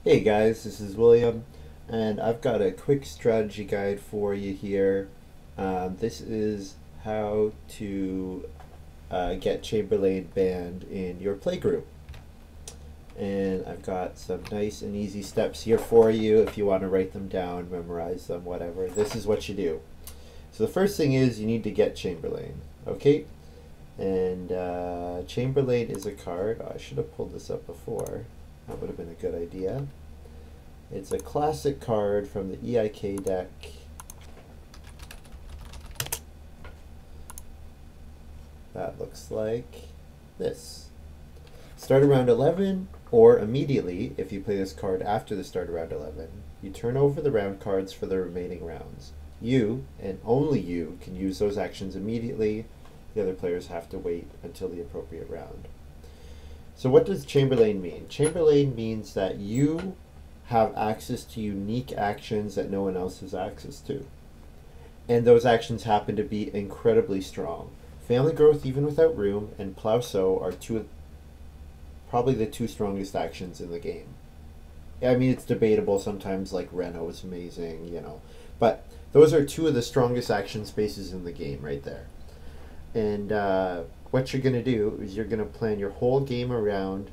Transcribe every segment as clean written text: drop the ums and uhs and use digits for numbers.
Hey guys, this is William, and I've got a quick strategy guide for you here. This is how to get Chamberlain banned in your playgroup. And I've got some nice and easy steps here for you if you want to write them down, memorize them, whatever. This is what you do. So the first thing is you need to get Chamberlain, okay? And Chamberlain is a card. Oh, I should have pulled this up before. That would have been a good idea. It's a classic card from the EIK deck. That looks like this. Start around 11, or immediately, if you play this card after the start of round 11, you turn over the round cards for the remaining rounds. You, and only you, can use those actions immediately. The other players have to wait until the appropriate round. So what does Chamberlain mean? Chamberlain means that you have access to unique actions that no one else has access to. And those actions happen to be incredibly strong. Family Growth Even Without Room and Plow Sow are probably the two strongest actions in the game. I mean, it's debatable. Sometimes like Reno is amazing, you know. But those are two of the strongest action spaces in the game right there. And what you're going to do is you're going to plan your whole game around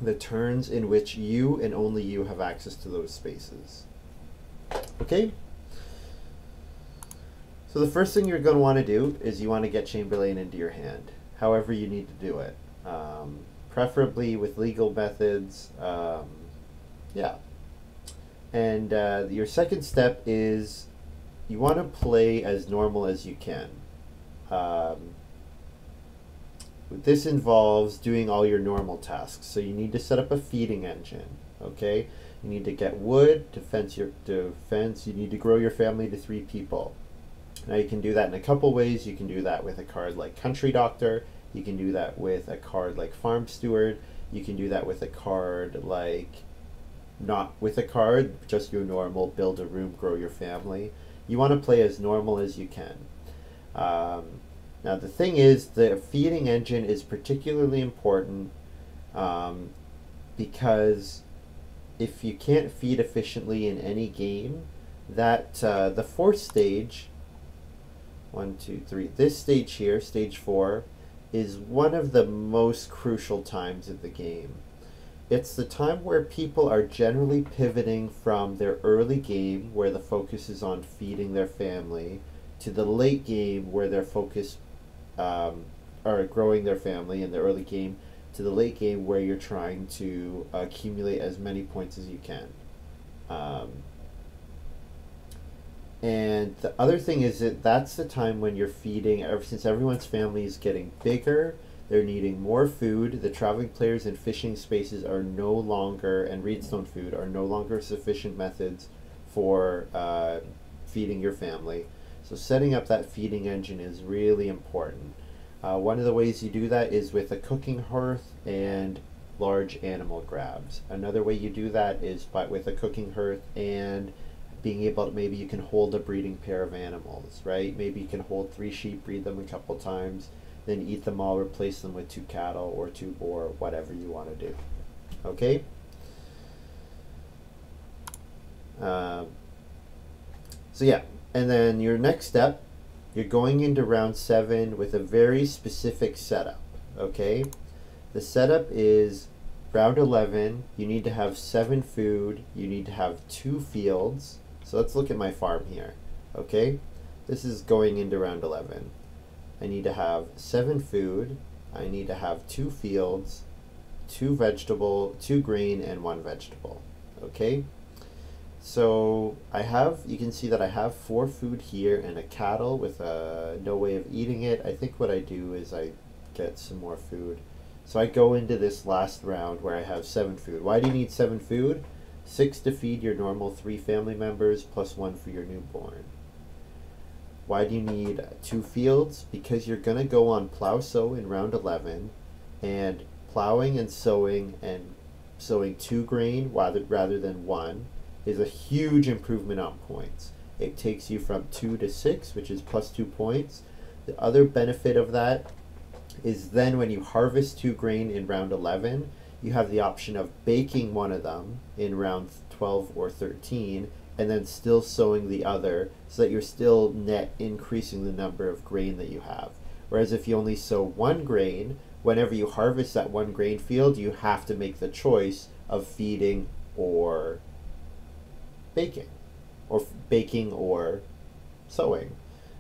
the turns in which you and only you have access to those spaces. Okay? So the first thing you're going to want to do is you want to get Chamberlain into your hand, however you need to do it. Preferably with legal methods. Yeah. And your second step is you want to play as normal as you can. This involves doing all your normal tasks. So you need to set up a feeding engine, okay? You need to get wood to fence. You need to grow your family to 3 people. Now you can do that in a couple ways. You can do that with a card like Country Doctor. You can do that with a card like Farm Steward. You can do that with a card like, not with a card, just your normal build a room, grow your family. You want to play as normal as you can. Now the thing is, the feeding engine is particularly important because if you can't feed efficiently in any game, that the fourth stage, 1, 2, 3, this stage here, stage 4, is one of the most crucial times of the game. It's the time where people are generally pivoting from their early game, where the focus is on feeding their family, to the late game where their focus are growing their family, in the early game to the late game where you're trying to accumulate as many points as you can. And the other thing is that that's the time when you're feeding, since everyone's family is getting bigger, they're needing more food. The traveling players and fishing spaces are no longer, and Reedstone food are no longer sufficient methods for feeding your family. So setting up that feeding engine is really important. One of the ways you do that is with a cooking hearth and large animal grabs. Another way you do that is with a cooking hearth and being able to, maybe you can hold a breeding pair of animals, right? Maybe you can hold 3 sheep, breed them a couple times, then eat them all, replace them with 2 cattle or 2 boar, whatever you want to do. Okay? So yeah, and then your next step, you're going into round 7 with a very specific setup, okay? The setup is round 11, you need to have 7 food, you need to have 2 fields. So let's look at my farm here, okay? This is going into round 11. I need to have 7 food, I need to have 2 fields, 2 grain, and 1 vegetable, okay? So you can see that I have 4 food here and a cattle with no way of eating it. I think what I do is I get some more food. So I go into this last round where I have 7 food. Why do you need 7 food? 6 to feed your normal 3 family members plus 1 for your newborn. Why do you need 2 fields? Because you're going to go on plow sow in round 11, and plowing and sowing 2 grain rather than 1 is a huge improvement on points. It takes you from 2 to 6, which is plus 2 points. The other benefit of that is then when you harvest 2 grain in round 11, you have the option of baking one of them in round 12 or 13 and then still sowing the other, so that you're still net increasing the number of grain that you have. Whereas if you only sow one grain, whenever you harvest that one grain field, you have to make the choice of feeding or baking, or baking or sowing.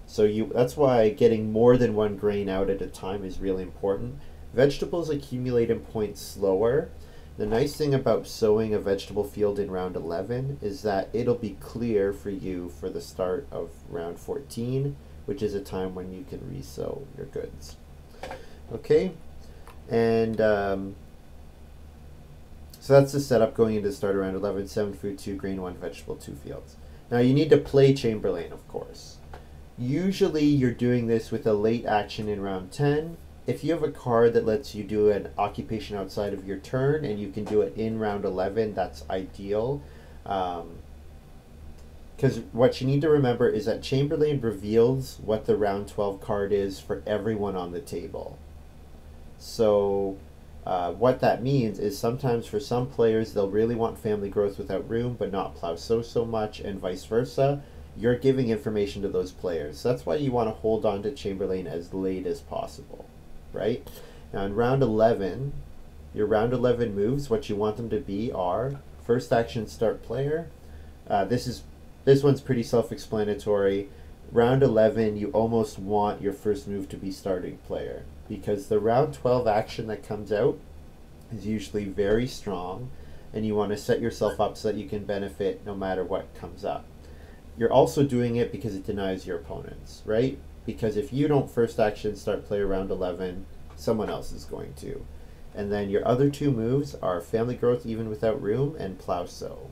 So that's why getting more than one grain out at a time is really important. Vegetables accumulate in points slower. The nice thing about sowing a vegetable field in round 11 is that it'll be clear for you for the start of round 14, which is a time when you can resow your goods. Okay, and so that's the setup going into the start of round 11, 7 food, 2 grain, 1 vegetable, 2 fields. Now you need to play Chamberlain, of course. Usually you're doing this with a late action in round 10. If you have a card that lets you do an occupation outside of your turn and you can do it in round 11, that's ideal. Because what you need to remember is that Chamberlain reveals what the round 12 card is for everyone on the table. So what that means is sometimes for some players they'll really want family growth without room but not plow so much, and vice versa. You're giving information to those players. So that's why you want to hold on to Chamberlain as late as possible. Right? Now in round 11, your round 11 moves, what you want them to be are first action start player. This one's pretty self-explanatory. Round 11, you almost want your first move to be starting player, because the round 12 action that comes out is usually very strong, and you want to set yourself up so that you can benefit no matter what comes up. You're also doing it because it denies your opponents, right? Because if you don't first action start player round 11, someone else is going to. And then your other two moves are family growth even without room and plow sow.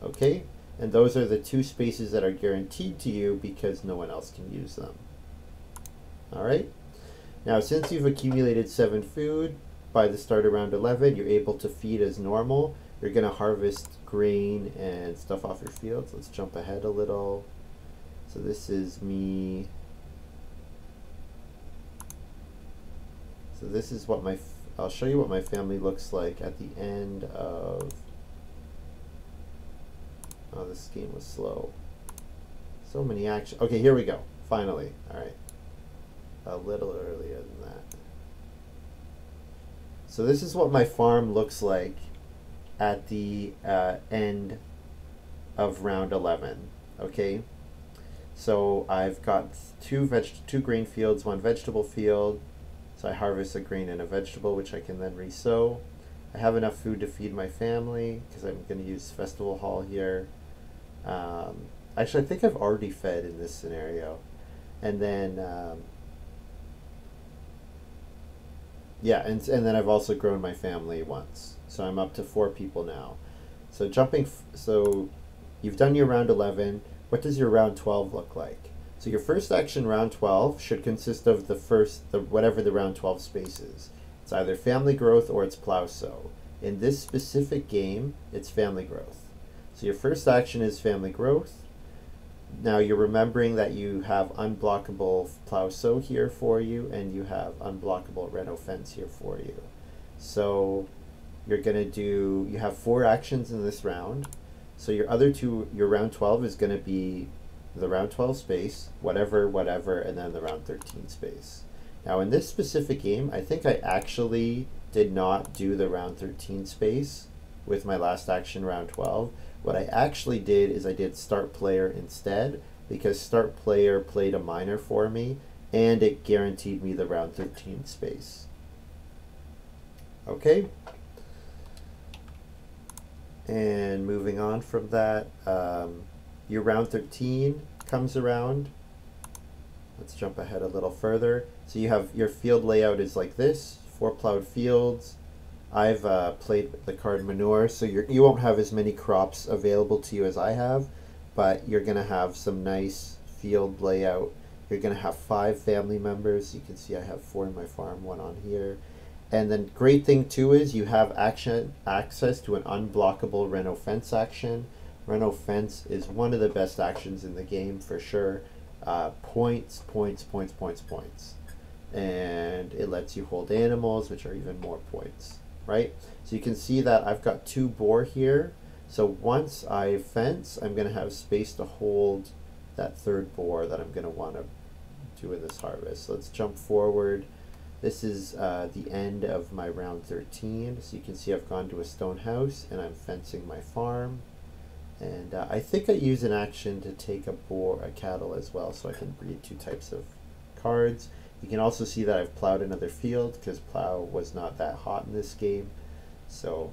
Okay? And those are the two spaces that are guaranteed to you because no one else can use them. Alright? Now since you've accumulated 7 food, by the start of round 11, you're able to feed as normal. You're going to harvest grain and stuff off your fields. Let's jump ahead a little. So this is me. So this is what I'll show you what my family looks like at the end of, oh, this game was slow. So many action. Okay, here we go. Finally. All right. A little earlier than that. So this is what my farm looks like at the end of round 11. Okay. So I've got two grain fields, 1 vegetable field. So I harvest a grain and a vegetable, which I can then resow. I have enough food to feed my family because I'm going to use Festival Hall here. Actually, I think I've already fed in this scenario. And then, yeah, and then I've also grown my family once. So I'm up to 4 people now. So so you've done your round 11. What does your round 12 look like? So your first action round 12 should consist of whatever the round 12 space is. It's either family growth or it's plow sow. In this specific game, it's family growth. So your first action is family growth. Now you're remembering that you have unblockable plow sow here for you, and you have unblockable reno fence here for you. So you're going to you have 4 actions in this round. So your round 12 is going to be the round 12 space, whatever, and then the round 13 space. Now in this specific game, I think I actually did not do the round 13 space with my last action round 12. What I actually did is I did start player instead, because start player played a minor for me and it guaranteed me the round 13 space. Okay? And moving on from that, your round 13 comes around. Let's jump ahead a little further. So you have your field layout is like this, 4 plowed fields. I've played the card manure, so you won't have as many crops available to you as I have, but you're going to have some nice field layout. You're going to have 5 family members. You can see I have 4 in my farm, 1 on here. And then great thing too is you have access to an unblockable reno fence action. Reno fence is one of the best actions in the game for sure. Points. And it lets you hold animals, which are even more points. right? So you can see that I've got 2 boar here. So once I fence, I'm going to have space to hold that 3rd boar that I'm going to want to do in this harvest. So let's jump forward. This is the end of my round 13. So you can see I've gone to a stone house and I'm fencing my farm. And I think I use an action to take a cattle as well, so I can breed 2 types of cards. You can also see that I've plowed another field because plow was not that hot in this game. So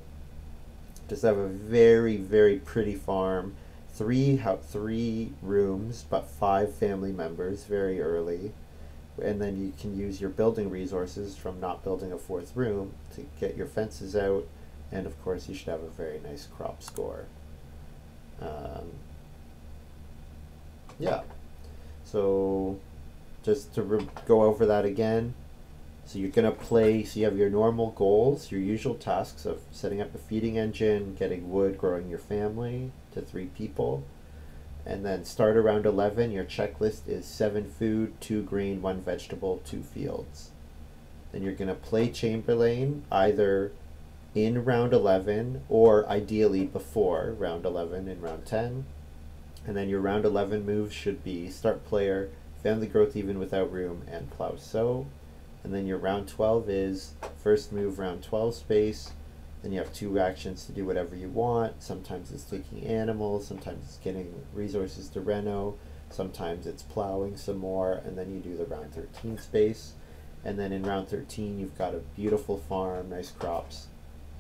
just have a very, very pretty farm. 3 rooms, but 5 family members very early. And then you can use your building resources from not building a 4th room to get your fences out. And of course you should have a very nice crop score. Yeah, so just to go over that again, so you're going to play, so you have your normal goals, your usual tasks of setting up a feeding engine, getting wood, growing your family to 3 people, and then start around 11, your checklist is 7 food, 2 grain, 1 vegetable, 2 fields. Then you're going to play Chamberlain either in round 11 or ideally before round 11 in round 10. And then your round 11 moves should be start player, family growth even without room, and plow sow. And then your round 12 is first move round 12 space. Then you have 2 actions to do whatever you want. Sometimes it's taking animals, sometimes it's getting resources to reno, sometimes it's plowing some more, and then you do the round 13 space. And then in round 13 you've got a beautiful farm, nice crops,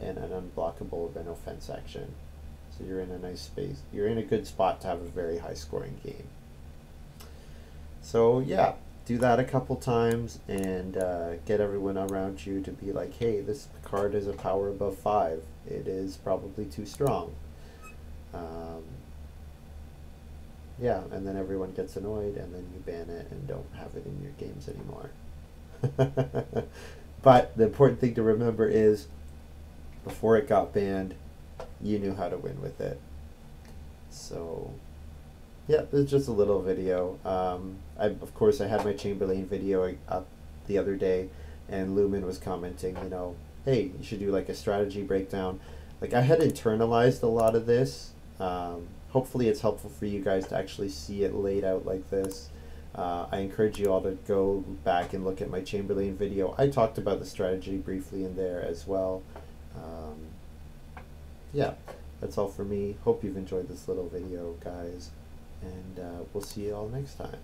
and an unblockable reno fence action. So you're in a nice space. You're in a good spot to have a very high scoring game. So yeah, do that a couple times and get everyone around you to be like, hey, this card is a power above 5. It is probably too strong. Yeah, and then everyone gets annoyed and then you ban it and don't have it in your games anymore. But the important thing to remember is before it got banned, you knew how to win with it. So yeah, it's just a little video. Of course I had my Chamberlain video up the other day and Lumen was commenting, you know, hey, you should do like a strategy breakdown. Like I had internalized a lot of this. Hopefully it's helpful for you guys to actually see it laid out like this. I encourage you all to go back and look at my Chamberlain video. I talked about the strategy briefly in there as well. Yeah, that's all for me. Hope you've enjoyed this little video, guys, and we'll see you all next time.